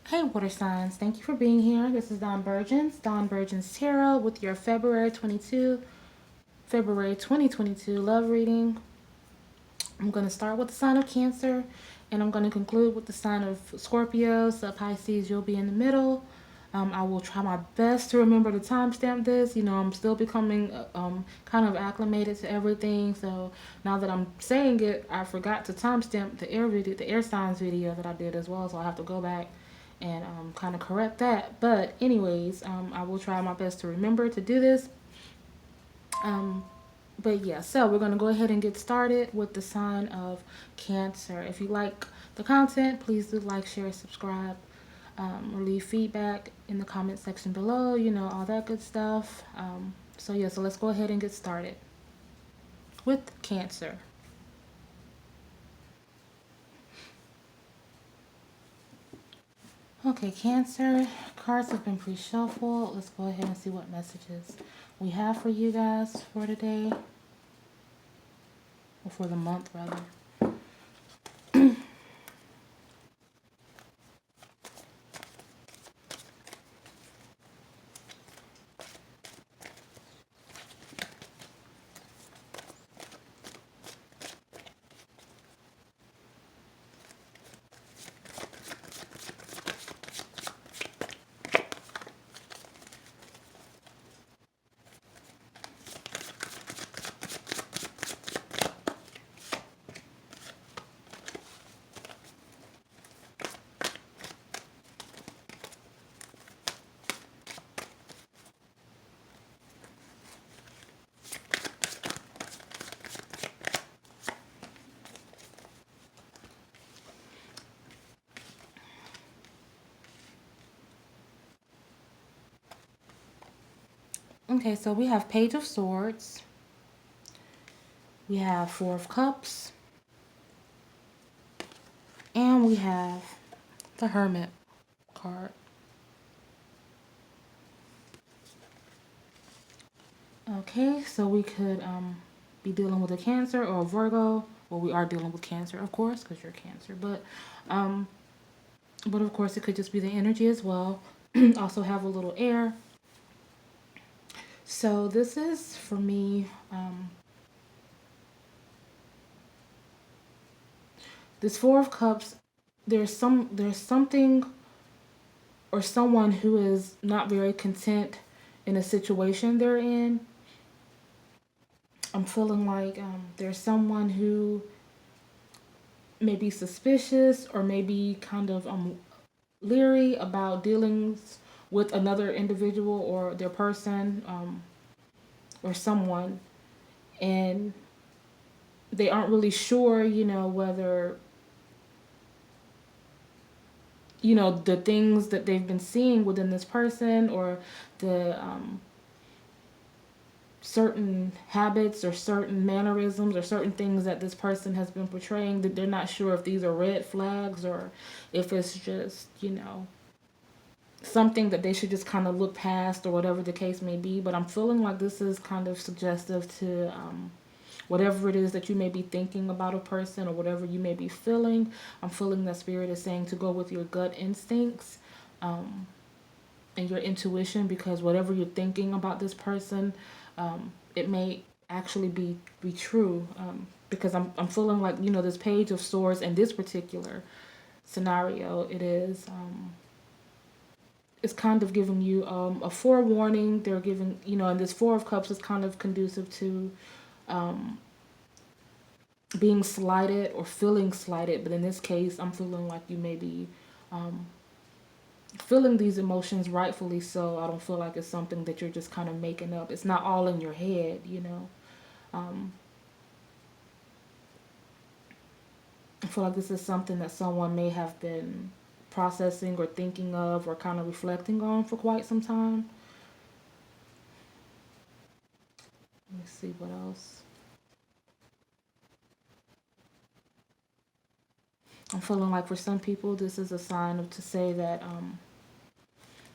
Hey water signs, thank you for being here. This is Dawn Burgeons, Dawn Burgeons Tarot with your February 2022 love reading. I'm going to start with the sign of Cancer and I'm going to conclude with the sign of Scorpio. So Pisces, you'll be in the middle. I will try my best to remember to timestamp this. You know, I'm still becoming kind of acclimated to everything. So now that I'm saying it, I forgot to timestamp the air signs video that I did as well. So I have to go back and kind of correct that. But anyways, I will try my best to remember to do this. Um, but yeah, so we're going to go ahead and get started with the sign of Cancer. If you like the content, please do like, share, subscribe, or leave feedback in the comment section below, you know, all that good stuff. So yeah, so let's go ahead and get started with Cancer. Okay, Cancer, cards have been pre-shuffled. Let's go ahead and see what messages we have for you guys for today, or for the month rather. Okay, so we have Page of Swords. We have Four of Cups. And we have the Hermit card. Okay, so we could be dealing with a Cancer or a Virgo. Well, we are dealing with Cancer, of course, because you're Cancer. But of course, it could just be the energy as well. Also have a little air. So this is for me. This Four of Cups. There's something or someone who is not very content in a situation they're in. I'm feeling like there's someone who may be suspicious or maybe kind of leery about dealings with another individual or their person, or someone, and they aren't really sure, you know, whether, you know, the things that they've been seeing within this person, or the certain habits or certain mannerisms or certain things that this person has been portraying, that they're not sure if these are red flags or if it's just, you know, something that they should just kind of look past, or whatever the case may be. But I'm feeling like this is kind of suggestive to whatever it is that you may be thinking about a person, or whatever you may be feeling. I'm feeling that Spirit is saying to go with your gut instincts, and your intuition, because whatever you're thinking about this person, it may actually be true. Because I'm feeling like, you know, this Page of Swords in this particular scenario, it is it's kind of giving you a forewarning. They're giving, you know, and this Four of Cups is kind of conducive to being slighted or feeling slighted. But in this case, I'm feeling like you may be feeling these emotions rightfully so. I don't feel like it's something that you're just kind of making up. It's not all in your head, you know. I feel like this is something that someone may have been processing or thinking of or kind of reflecting on for quite some time. Let me see what else. I'm feeling like for some people, this is a sign of to say that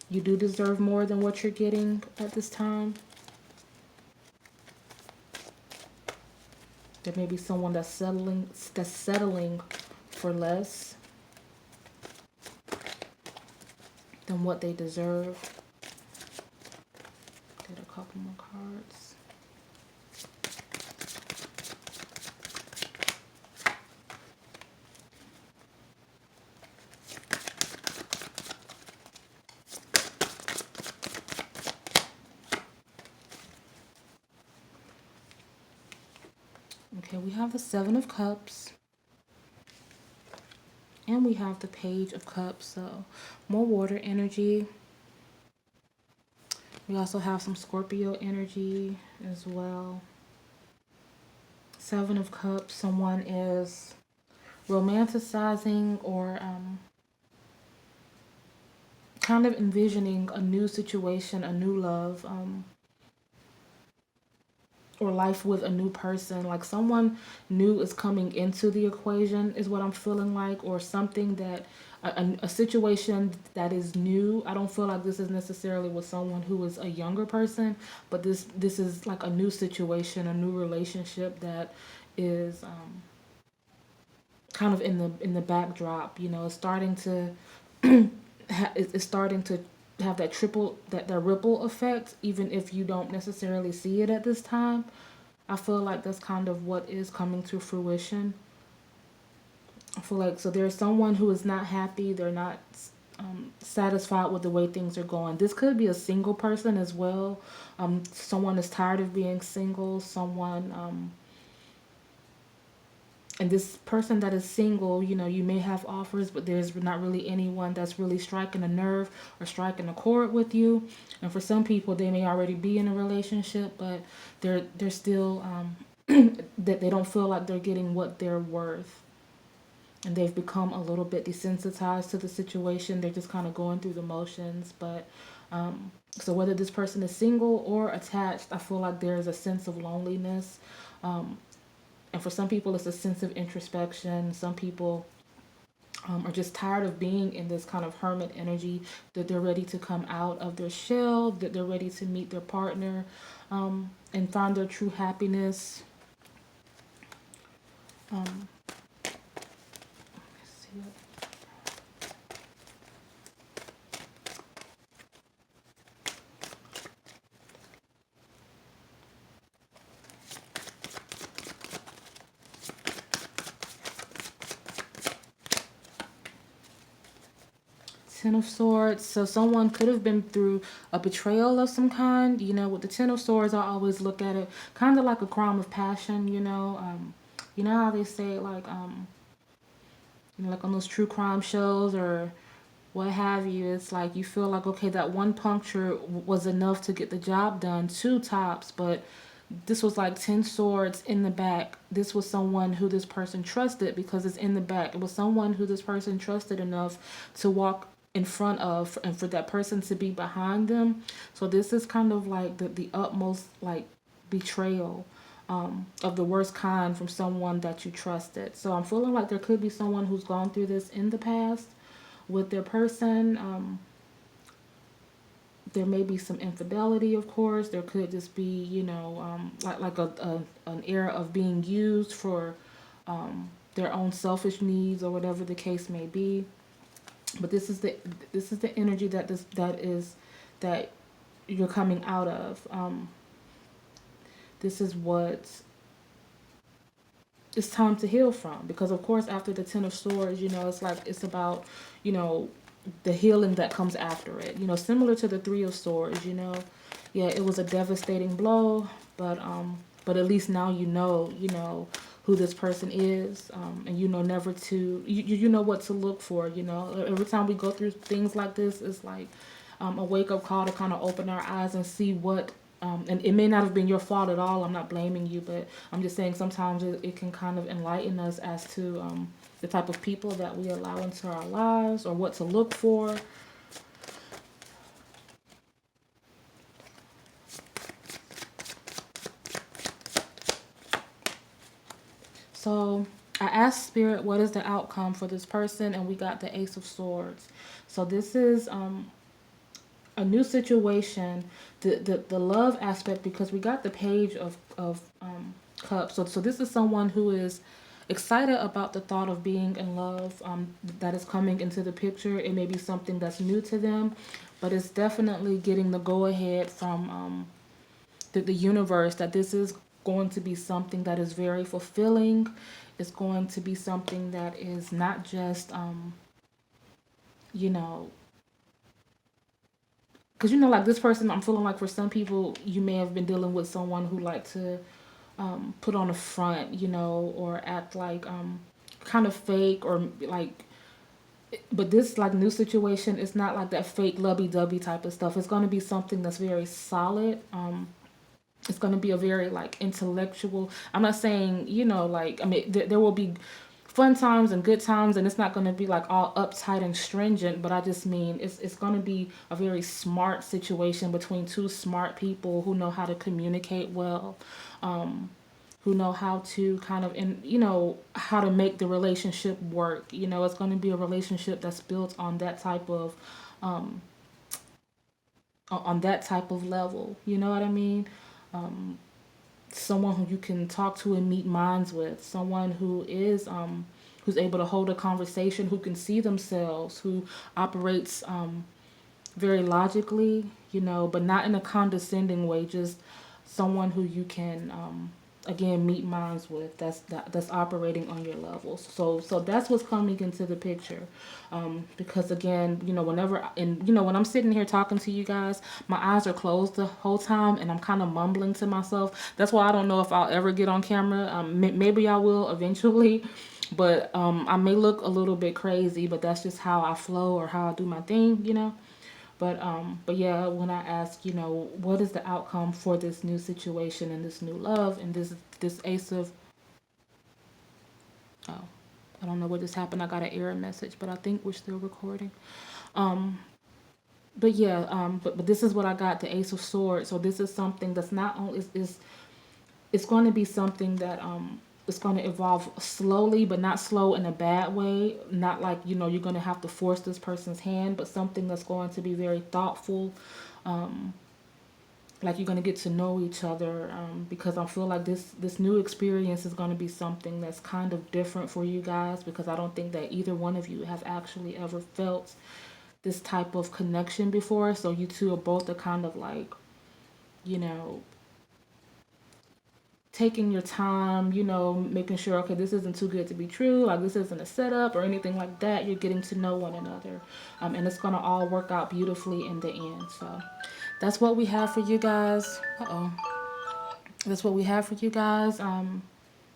you do deserve more than what you're getting at this time. There may be someone that's settling for less. than what they deserve. Get a couple more cards. Okay, we have the Seven of Cups. And we have the Page of Cups, so more water energy. We also have some Scorpio energy as well. Seven of Cups, someone is romanticizing or kind of envisioning a new situation, a new love, or life with a new person. Like someone new is coming into the equation is what I'm feeling like, or something that a situation that is new. I don't feel like this is necessarily with someone who is a younger person, but this is like a new situation, a new relationship that is kind of in the backdrop. You know, it's starting to it's starting to have that ripple effect, even if you don't necessarily see it at this time. I feel like that's kind of what is coming to fruition. I feel like, so there's someone who is not happy, they're not satisfied with the way things are going. This could be a single person as well. Someone is tired of being single. And this person that is single, you know, you may have offers, but there's not really anyone that's really striking a nerve or striking a chord with you. And for some people, they may already be in a relationship, but they're still that they don't feel like they're getting what they're worth. And they've become a little bit desensitized to the situation. They're just kind of going through the motions. But so whether this person is single or attached, I feel like there's a sense of loneliness. And for some people, it's a sense of introspection. Some people are just tired of being in this kind of hermit energy, that they're ready to come out of their shell, that they're ready to meet their partner and find their true happiness. Let's see what. Ten of Swords. So someone could have been through a betrayal of some kind. You know, with the Ten of Swords, I always look at it kind of like a crime of passion. You know how they say like you know, like on those true crime shows or what have you. It's like you feel like, okay, that one puncture was enough to get the job done, two tops, but this was like 10 swords in the back. This was someone who this person trusted, because it's in the back. It was someone who this person trusted enough to walk in front of, and for that person to be behind them. So this is kind of like the utmost like betrayal of the worst kind from someone that you trusted. So I'm feeling like there could be someone who's gone through this in the past with their person. There may be some infidelity, of course. There could just be, you know, like an era of being used for their own selfish needs or whatever the case may be. But this is the energy that you're coming out of. This is what it's time to heal from, because of course after the Ten of Swords, you know, it's like it's about, you know, the healing that comes after it. You know, similar to the Three of Swords. You know, yeah, it was a devastating blow, but at least now you know who this person is, and you know never to you know what to look for. You know, every time we go through things like this, it's like a wake up call to kind of open our eyes and see what. And it may not have been your fault at all. I'm not blaming you, but I'm just saying sometimes it can kind of enlighten us as to the type of people that we allow into our lives, or what to look for. So I asked Spirit, what is the outcome for this person? And we got the Ace of Swords. So this is a new situation, the love aspect, because we got the Page of Cups. So this is someone who is excited about the thought of being in love that is coming into the picture. It may be something that's new to them, but it's definitely getting the go ahead from the universe that this is going to be something that is very fulfilling. It's going to be something that is not just, you know, because like this person, I'm feeling like for some people, you may have been dealing with someone who like to put on a front, or act like kind of fake or like. But this like new situation is not like that fake lovey dovey type of stuff. It's going to be something that's very solid. It's going to be a very like intellectual. I'm not saying like I mean there will be fun times and good times, and it's not going to be like all uptight and stringent, but I just mean it's going to be a very smart situation between two smart people who know how to communicate well, who know how to kind of how to make the relationship work. It's going to be a relationship that's built on that type of level, you know what I mean? Someone who you can talk to and meet minds with, someone who is who's able to hold a conversation, who can see themselves, who operates very logically, but not in a condescending way, just someone who you can again meet minds with, that's operating on your levels. So that's what's coming into the picture, because again, when I'm sitting here talking to you guys, my eyes are closed the whole time and I'm kind of mumbling to myself. That's why I don't know if I'll ever get on camera. Maybe I will eventually, but I may look a little bit crazy, but that's just how I flow or how I do my thing. But yeah, when I ask, what is the outcome for this new situation and this new love and this ace of, oh, I don't know what just happened. I got an error message, but I think we're still recording. But yeah, but this is what I got, the Ace of Swords. So this is something that's not only is it's going to be something that it's going to evolve slowly, but not slow in a bad way. Not like you're going to have to force this person's hand, but something that's going to be very thoughtful. Like you're going to get to know each other, because I feel like this new experience is going to be something that's kind of different for you guys, because I don't think that either one of you have actually ever felt this type of connection before. So you two are both are kind of like, you know, taking your time, making sure, okay, this isn't too good to be true, like this isn't a setup or anything like that. You're getting to know one another, and it's gonna all work out beautifully in the end. So that's what we have for you guys. That's what we have for you guys.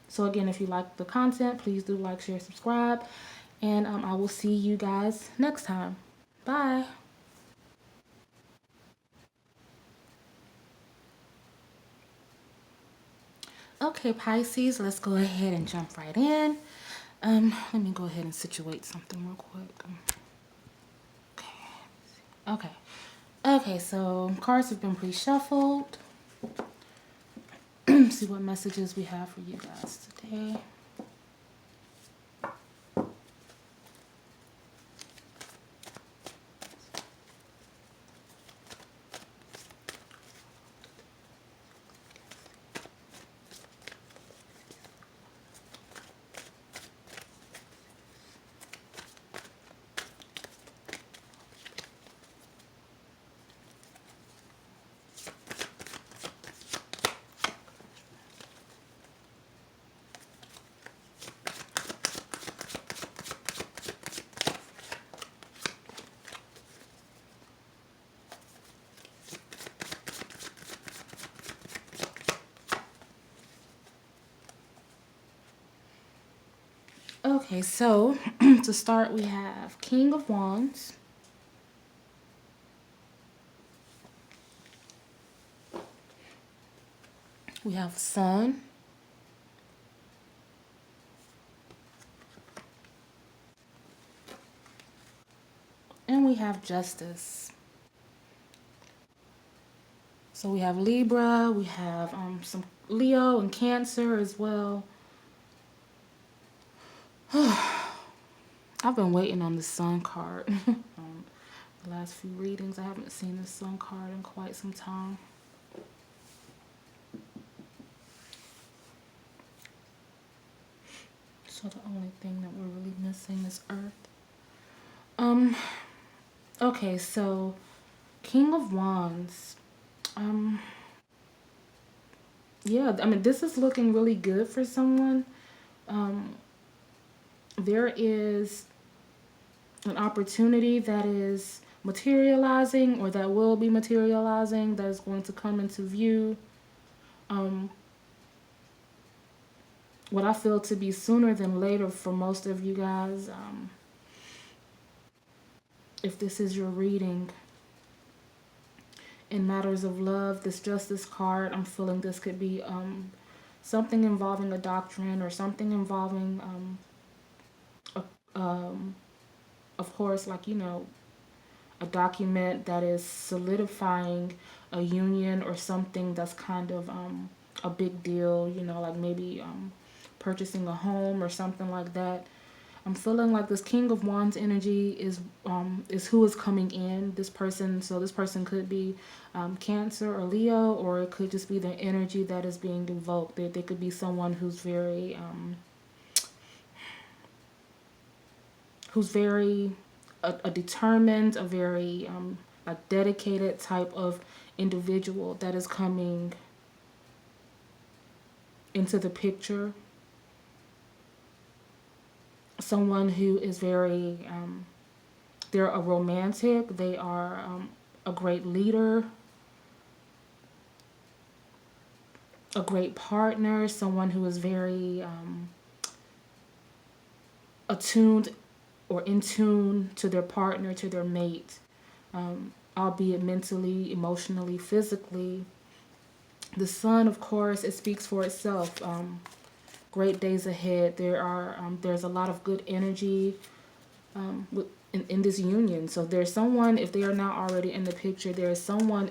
So again, if you like the content, please do like, share, subscribe, and I will see you guys next time. Bye. Okay, Pisces, let's go ahead and jump right in. Let me go ahead and situate something real quick. Okay. Okay, so cards have been pre-shuffled. See what messages we have for you guys today. Okay, so to start, we have King of Wands, we have Sun, and we have Justice. So we have Libra, we have some Leo and Cancer as well. I've been waiting on the Sun card. The last few readings, I haven't seen the Sun card in quite some time. So the only thing that we're really missing is Earth. Um, okay, so King of Wands. Um, yeah, I mean, this is looking really good for someone. Um, there is an opportunity that is materializing or that will be materializing that is going to come into view. Um, what I feel to be sooner than later for most of you guys. If this is your reading in matters of love, this Justice card, I'm feeling this could be something involving a doctrine or something involving, of course, like, you know, a document that is solidifying a union or something that's kind of a big deal, you know, like maybe purchasing a home or something like that. I'm feeling like this King of Wands energy is who is coming in. This person, so this person could be Cancer or Leo, or it could just be the energy that is being evoked. They could be someone who's very a determined, a very a dedicated type of individual that is coming into the picture. Someone who is very they're a romantic, they are a great leader, a great partner, someone who is very attuned or in tune to their partner, to their mate, albeit mentally, emotionally, physically. The sun, of course, it speaks for itself. Great days ahead. There's a lot of good energy in this union. So there's someone, if they are not already in the picture, there is someone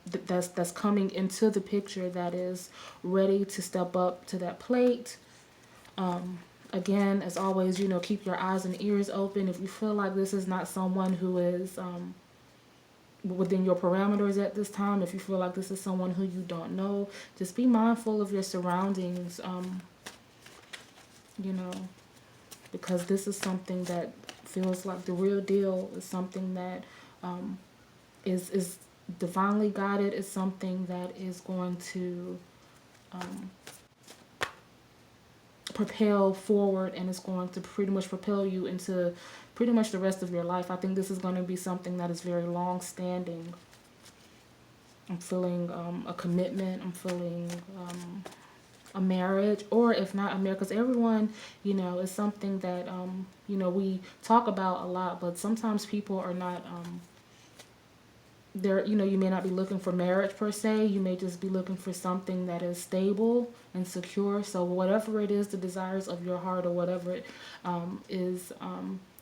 that's coming into the picture that is ready to step up to that plate. Again, as always, you know, keep your eyes and ears open. If you feel like this is not someone who is within your parameters at this time, if you feel like this is someone who you don't know, just be mindful of your surroundings, you know, because this is something that feels like the real deal, is something that is divinely guided, is something that is going to propel forward, and it's going to pretty much propel you into pretty much the rest of your life. I think this is going to be something that is very long standing. I'm feeling a commitment. I'm feeling a marriage, or if not a marriage, because everyone, you know, is something that, you know, we talk about a lot, but sometimes people are not, there, you know, you may not be looking for marriage per se. You may just be looking for something that is stable and secure. So whatever it is, the desires of your heart, or whatever it is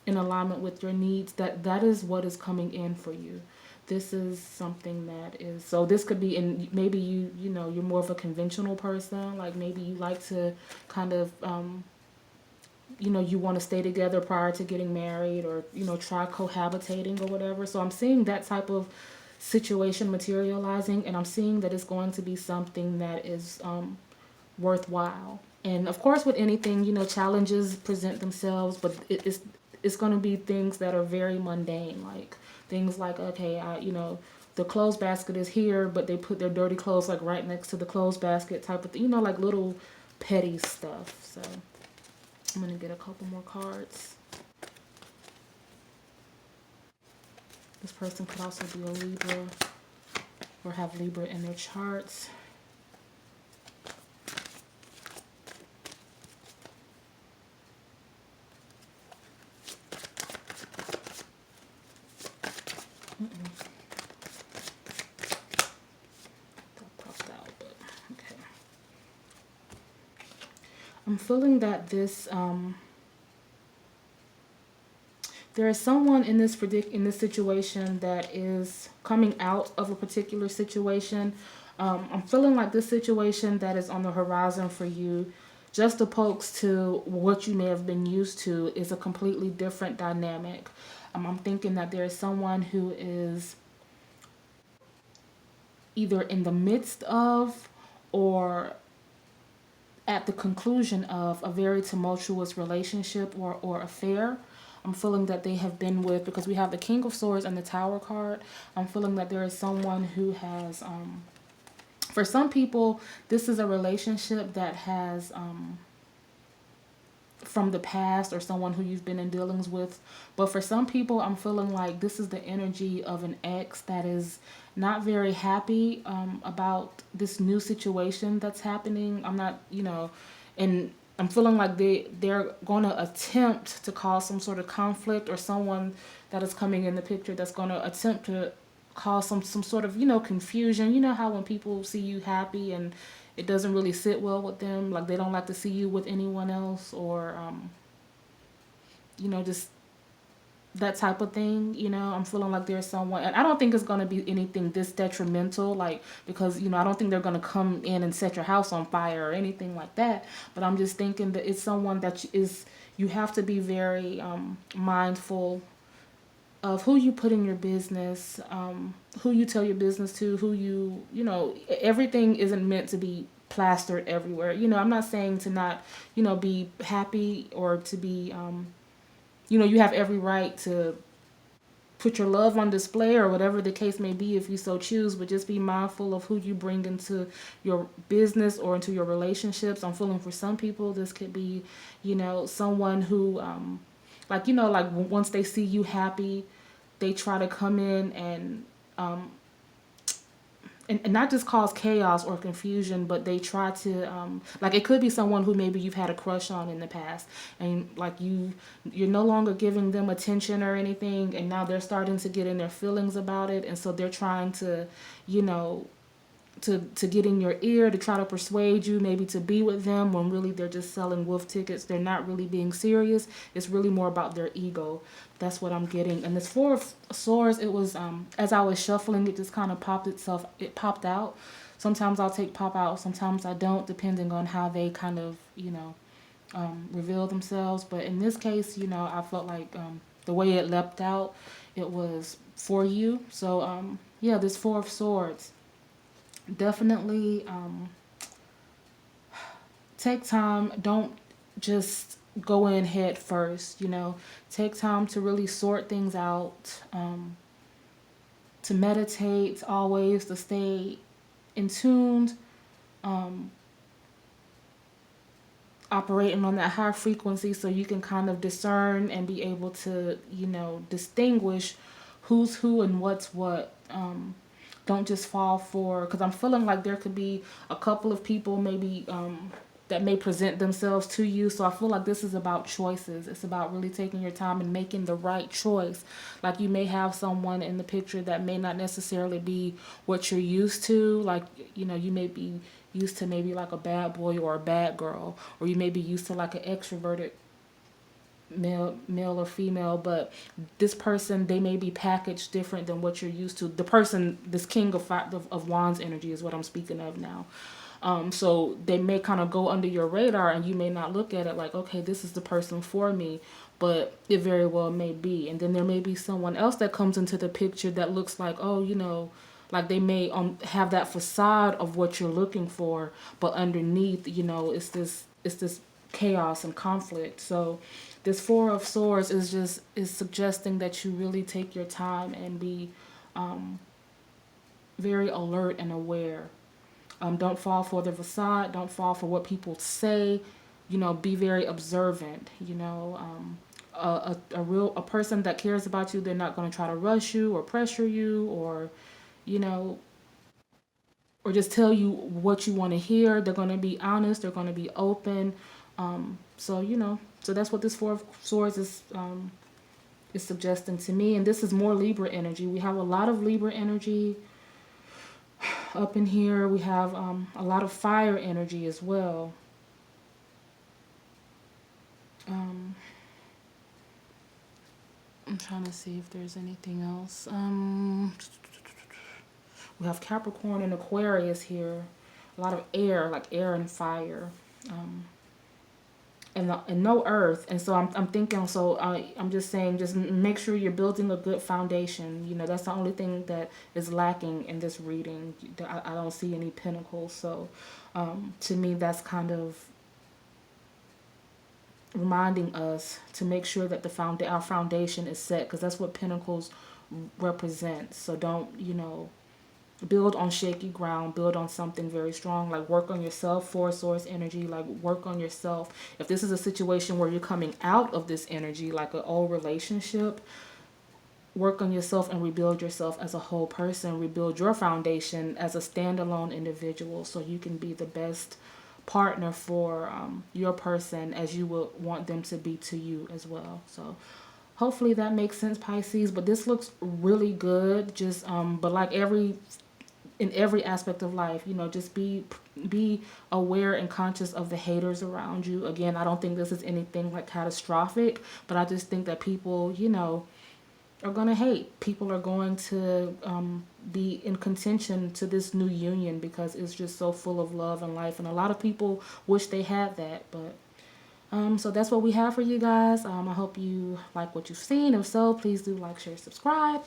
in alignment with your needs, that is what is coming in for you. This is something that is, so this could be in, maybe you know, you're more of a conventional person, like maybe you like to kind of you know, you want to stay together prior to getting married, or, you know, try cohabitating or whatever. So I'm seeing that type of situation materializing, and I'm seeing that it's going to be something that is worthwhile. And of course, with anything, you know, challenges present themselves, but it's going to be things that are very mundane, like things like, okay, you know, the clothes basket is here, but they put their dirty clothes like right next to the clothes basket type of thing, you know, like little petty stuff. So I'm going to get a couple more cards. This person could also be a Libra or have Libra in their charts. That popped out, but okay. I'm feeling that this there is someone in this situation that is coming out of a particular situation. I'm feeling like this situation that is on the horizon for you, just opposed to what you may have been used to, is a completely different dynamic. I'm thinking that there is someone who is either in the midst of, or at the conclusion of a very tumultuous relationship or affair. I'm feeling that they have been with, because we have the King of Swords and the Tower card. I'm feeling that there is someone who has, for some people, this is a relationship that has, from the past, or someone who you've been in dealings with. But for some people, I'm feeling like this is the energy of an ex that is not very happy about this new situation that's happening. I'm not, and I'm feeling like they're going to attempt to cause some sort of conflict, or someone that is coming in the picture that's going to attempt to cause some sort of, confusion. You know how when people see you happy and it doesn't really sit well with them, like they don't like to see you with anyone else, or just that type of thing. I'm feeling like there's someone, and I don't think it's going to be anything this detrimental, like, because I don't think they're going to come in and set your house on fire or anything like that. But I'm just thinking that it's someone that you have to be very mindful of who you put in your business, who you tell your business to, who everything isn't meant to be plastered everywhere. I'm not saying to not, be happy, or to be, you have every right to put your love on display, or whatever the case may be, if you so choose, but just be mindful of who you bring into your business or into your relationships. I'm feeling for some people, this could be, someone who, like once they see you happy, they try to come in and not just cause chaos or confusion, but they try to, like, it could be someone who maybe you've had a crush on in the past, and like you're no longer giving them attention or anything, and now they're starting to get in their feelings about it, and so they're trying to, to get in your ear, to try to persuade you maybe to be with them, when really they're just selling wolf tickets. They're not really being serious. It's really more about their ego. That's what I'm getting. And this Four of Swords, it was, as I was shuffling, it just kind of it popped out. Sometimes I'll take pop out, sometimes I don't, depending on how they kind of, reveal themselves. But in this case, I felt like the way it leapt out, it was for you. So, yeah, this Four of Swords. Definitely take time. Don't just go in head first. Take time to really sort things out, to meditate always, to stay in tuned, operating on that high frequency, so you can kind of discern and be able to, distinguish who's who and what's what. Don't just fall for, because I'm feeling like there could be a couple of people maybe that may present themselves to you. So I feel like this is about choices. It's about really taking your time and making the right choice. Like, you may have someone in the picture that may not necessarily be what you're used to. Like, you may be used to maybe like a bad boy or a bad girl, or you may be used to like an extroverted male or female, but this person, they may be packaged different than what you're used to. The person, this King of Wands energy is what I'm speaking of now. So they may kind of go under your radar, and you may not look at it like, okay, this is the person for me, but it very well may be. And then there may be someone else that comes into the picture that looks like, oh, like they may have that facade of what you're looking for, but underneath, it's this chaos and conflict. So this Four of Swords is suggesting that you really take your time and be very alert and aware. Don't fall for the facade. Don't fall for what people say. Be very observant. A person that cares about you, they're not going to try to rush you or pressure you, or or just tell you what you want to hear. They're going to be honest. They're going to be open. So that's what this Four of Swords is suggesting to me. And this is more Libra energy. We have a lot of Libra energy up in here. We have a lot of fire energy as well. I'm trying to see if there's anything else. We have Capricorn and Aquarius here. A lot of air, like air and fire. And no earth. And so I'm thinking, so I'm just saying, just make sure you're building a good foundation. That's the only thing that is lacking in this reading. I don't see any pentacles. So to me, that's kind of reminding us to make sure that our foundation is set, because that's what Pentacles represents. So don't, you know, build on shaky ground, build on something very strong. Like, work on yourself for source energy. Like, work on yourself. If this is a situation where you're coming out of this energy, like an old relationship, work on yourself and rebuild yourself as a whole person. Rebuild your foundation as a standalone individual, so you can be the best partner for your person as you would want them to be to you as well. So hopefully that makes sense, Pisces. But this looks really good. Just but like in every aspect of life, you know, just be aware and conscious of the haters around you. Again, I don't think this is anything like catastrophic, but I just think that people, you know, are going to hate. People are going to be in contention to this new union because it's just so full of love and life. And a lot of people wish they had that. But so that's what we have for you guys. I hope you like what you've seen. If so, please do like, share, subscribe,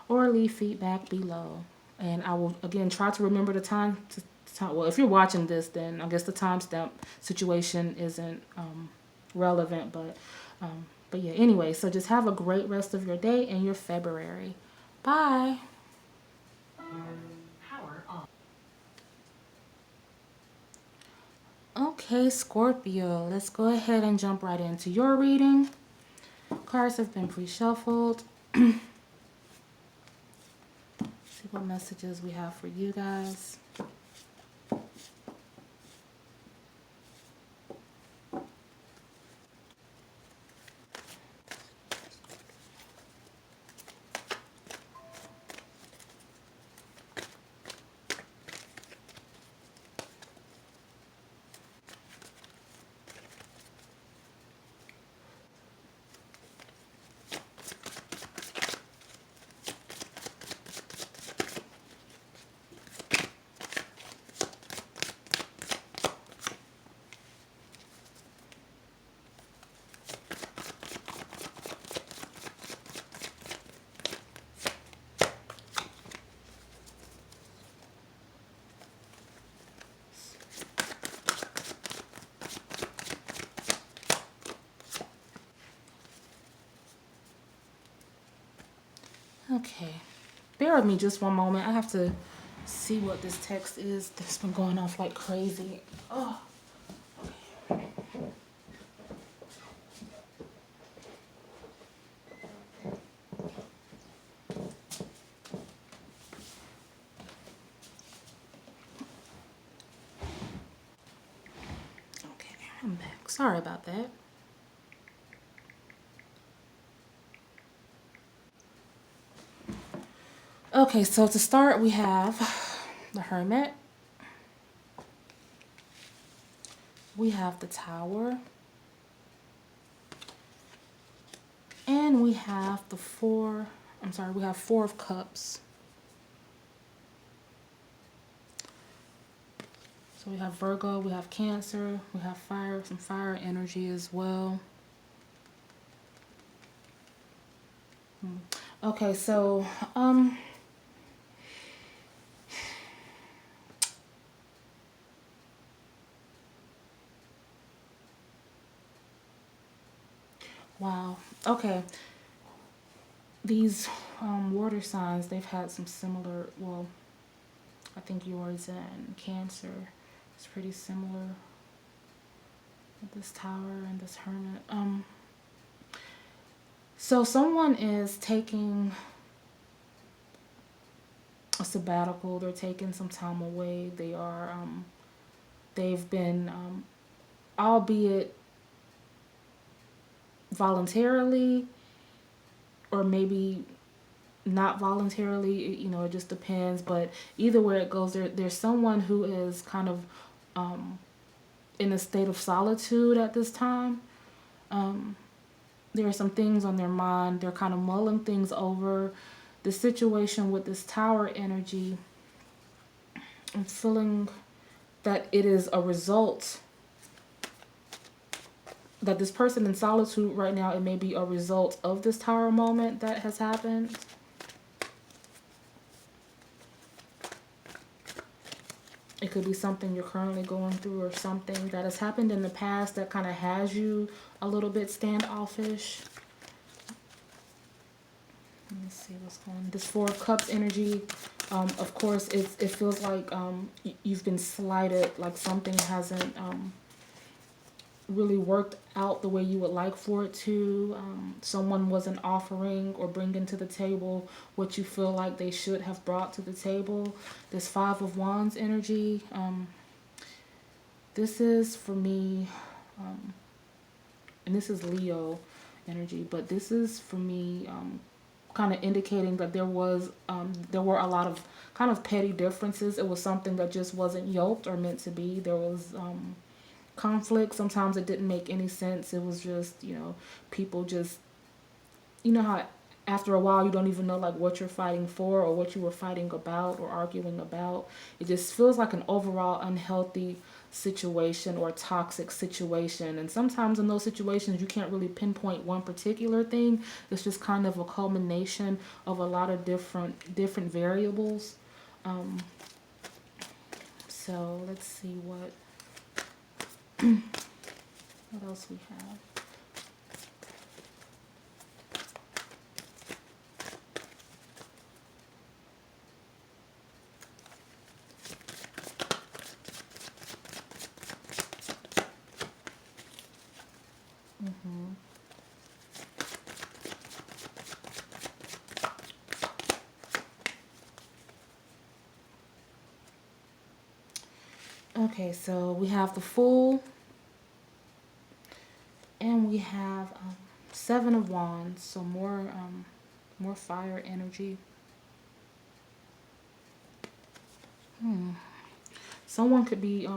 or leave feedback below. And I will, again, try to remember the time. Well, if you're watching this, then I guess the timestamp situation isn't relevant. But yeah, anyway, so just have a great rest of your day and your February. Bye. Okay, Scorpio, let's go ahead and jump right into your reading. Cards have been pre-shuffled. See what messages we have for you guys. Okay, bear with me just one moment. I have to see what this text is that's been going off like crazy. Oh. Okay, I'm back. Sorry about that. Okay, so to start, we have the Hermit. We have the Tower. And we have the Four of Cups. So we have Virgo, we have Cancer, we have fire, some fire energy as well. Okay, so wow. Okay. These water signs, they've had some similar, well, I think yours and Cancer is pretty similar with this Tower and this Hermit. So someone is taking a sabbatical. They're taking some time away. They are, they've been, albeit voluntarily or maybe not voluntarily, you know, it just depends. But either way it goes, there's someone who is kind of in a state of solitude at this time. There are some things on their mind. They're kind of mulling things over. The situation with this Tower energy, I'm feeling that it is a result, that this person in solitude right now, it may be a result of this Tower moment that has happened. It could be something you're currently going through or something that has happened in the past that kind of has you a little bit standoffish. Let me see what's going on. This Four of Cups energy, of course, it feels like you've been slighted, like something hasn't really worked out the way you would like for it to. Someone wasn't offering or bringing to the table what you feel like they should have brought to the table. This Five of Wands energy, this is for me, and this is Leo energy, but this is for me kind of indicating that there were a lot of kind of petty differences. It was something that just wasn't yoked or meant to be. There was conflict. Sometimes it didn't make any sense. It was just, you know, people just, you know how after a while you don't even know like what you're fighting for or what you were fighting about or arguing about. It just feels like an overall unhealthy situation or toxic situation. And sometimes in those situations you can't really pinpoint one particular thing. It's just kind of a culmination of a lot of different variables. So let's see what what else we have. Okay, so we have the Fool, and we have Seven of Wands, so more fire energy. Someone could be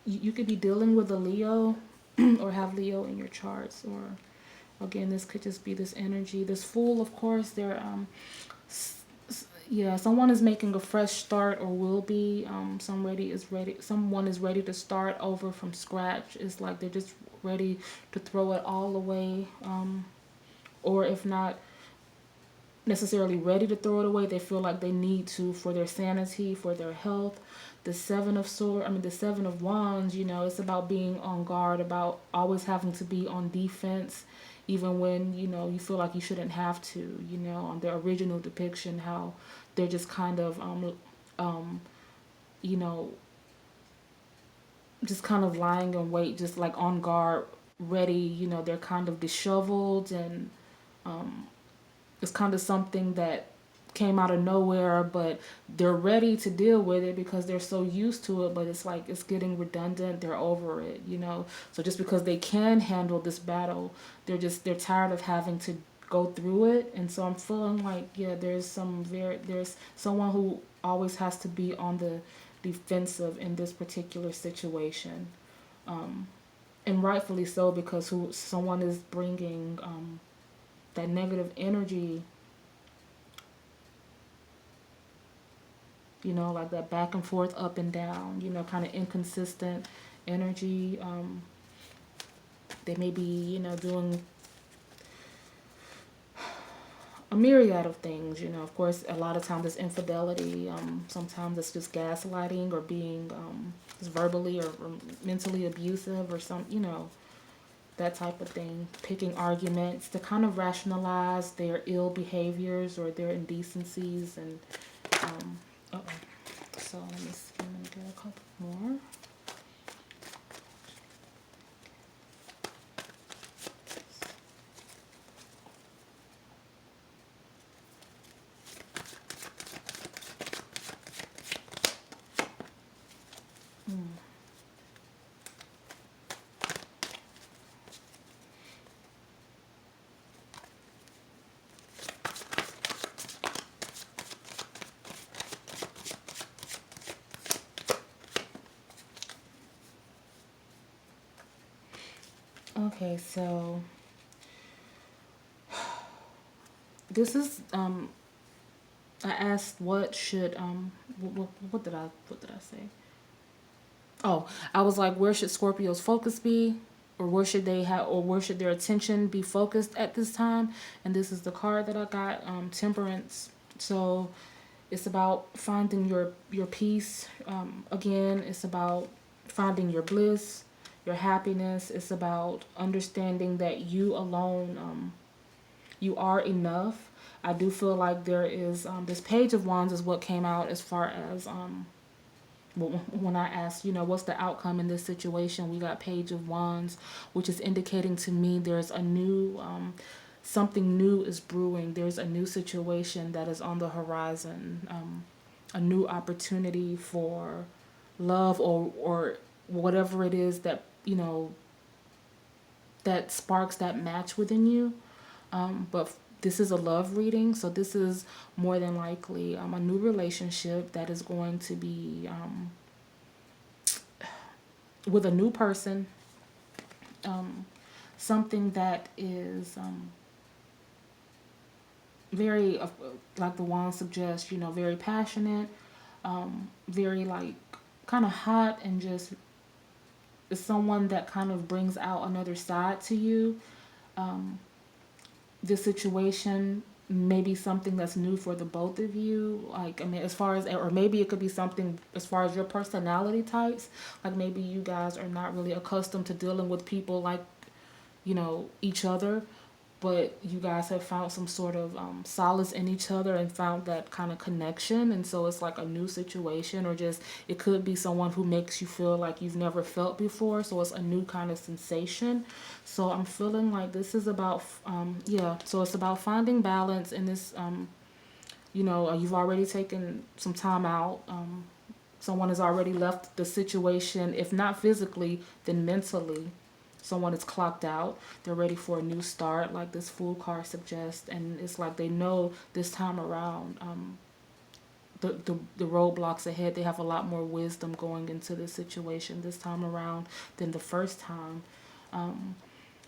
you could be dealing with a Leo or have Leo in your charts, or again this could just be this energy. This Fool, of course, they're yeah, someone is making a fresh start or will be. Someone is ready to start over from scratch. It's like they're just ready to throw it all away. Or if not necessarily ready to throw it away, they feel like they need to for their sanity, for their health. The Seven of Wands, you know, it's about being on guard, about always having to be on defense, even when, you know, you feel like you shouldn't have to, you know, on the original depiction, how they're just kind of, you know, just kind of lying in wait, just like on guard, ready, you know, they're kind of disheveled, and it's kind of something that came out of nowhere, but they're ready to deal with it because they're so used to it, but it's like it's getting redundant, they're over it, you know. So just because they can handle this battle, they're tired of having to go through it. And so I'm feeling like, yeah, there's someone who always has to be on the defensive in this particular situation, and rightfully so, because someone is bringing that negative energy, you know, like that back and forth, up and down, you know, kind of inconsistent energy. They may be, you know, doing a myriad of things, you know. Of course, a lot of times it's infidelity. Sometimes it's just gaslighting or being just verbally or mentally abusive or some, you know, that type of thing. Picking arguments to kind of rationalize their ill behaviors or their indecencies. And so let me see, I'm gonna get a couple more. Okay, so this is I asked what should what did I say? Oh, I was like, where should Scorpio's focus be? Or where should they have, or where should their attention be focused at this time? And this is the card that I got, Temperance. So It's about finding your peace. Again, it's about finding your bliss, your happiness. It's about understanding that you alone, you are enough. I do feel like there is this Page of Wands is what came out as far as when I asked, what's the outcome in this situation. We got Page of Wands, which is indicating to me there's a new something new is brewing. There's a new situation that is on the horizon, a new opportunity for love or whatever it is that that sparks that match within you. But this is a love reading, so this is more than likely a new relationship that is going to be with a new person, something that is very, like the wand suggests, very passionate, very like kind of hot, and just is someone that kind of brings out another side to you. This situation may be something that's new for the both of you. Like, I mean, as far as, or maybe it could be something as far as your personality types. Like maybe you guys are not really accustomed to dealing with people like, each other, but you guys have found some sort of solace in each other and found that kind of connection. And so it's like a new situation, or just it could be someone who makes you feel like you've never felt before. So it's a new kind of sensation. So I'm feeling like this is about, yeah, so it's about finding balance in this. You've already taken some time out. Someone has already left the situation, if not physically, then mentally. Someone is clocked out. They're ready for a new start, like this Fool card suggests. And it's like they know this time around, the roadblocks ahead. They have a lot more wisdom going into this situation this time around than the first time.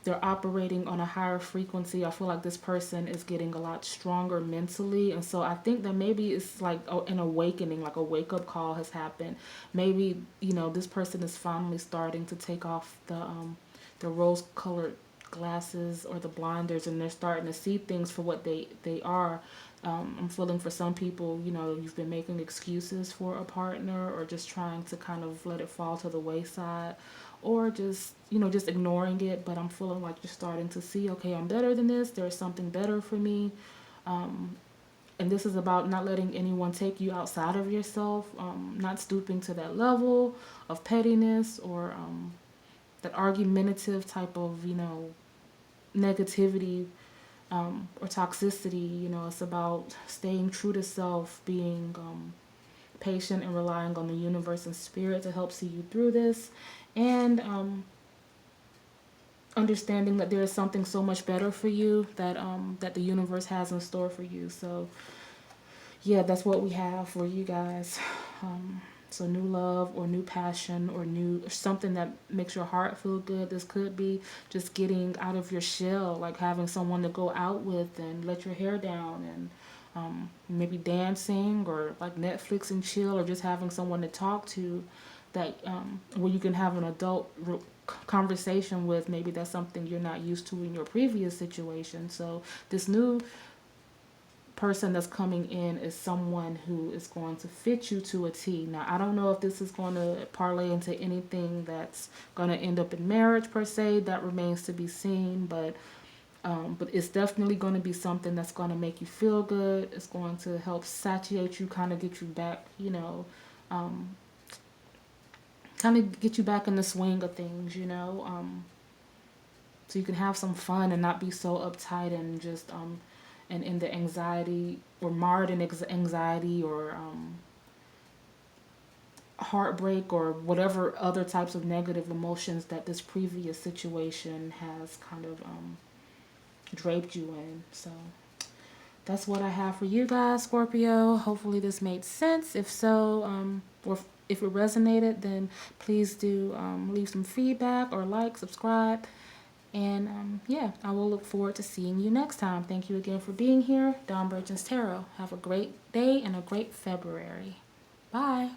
They're operating on a higher frequency. I feel like this person is getting a lot stronger mentally. And so I think that maybe it's like an awakening, like a wake-up call has happened. Maybe, this person is finally starting to take off the rose-colored glasses or the blinders, and they're starting to see things for what they are. I'm feeling for some people, you've been making excuses for a partner, or just trying to kind of let it fall to the wayside, or just ignoring it. But I'm feeling like you're starting to see, okay, I'm better than this. There's something better for me. And this is about not letting anyone take you outside of yourself, not stooping to that level of pettiness, or that argumentative type of, negativity, or toxicity. It's about staying true to self, being patient, and relying on the universe and spirit to help see you through this, and understanding that there is something so much better for you that the universe has in store for you. So yeah, that's what we have for you guys. So new love, or new passion, or new something that makes your heart feel good. This could be just getting out of your shell, like having someone to go out with and let your hair down, and maybe dancing, or like Netflix and chill, or just having someone to talk to that where you can have an adult conversation with. Maybe that's something you're not used to in your previous situation. So this new person that's coming in is someone who is going to fit you to a T. Now, I don't know if this is going to parlay into anything that's going to end up in marriage per se. That remains to be seen, but it's definitely going to be something that's going to make you feel good. It's going to help satiate you, kind of get you back, kind of get you back in the swing of things, so you can have some fun and not be so uptight and just and in the anxiety, or marred in anxiety, or heartbreak, or whatever other types of negative emotions that this previous situation has kind of draped you in. So that's what I have for you guys, Scorpio. Hopefully this made sense. If so, or if it resonated, then please do leave some feedback, or like, subscribe. And yeah, I will look forward to seeing you next time. Thank you again for being here. Dawn Burgeons Tarot. Have a great day and a great February. Bye.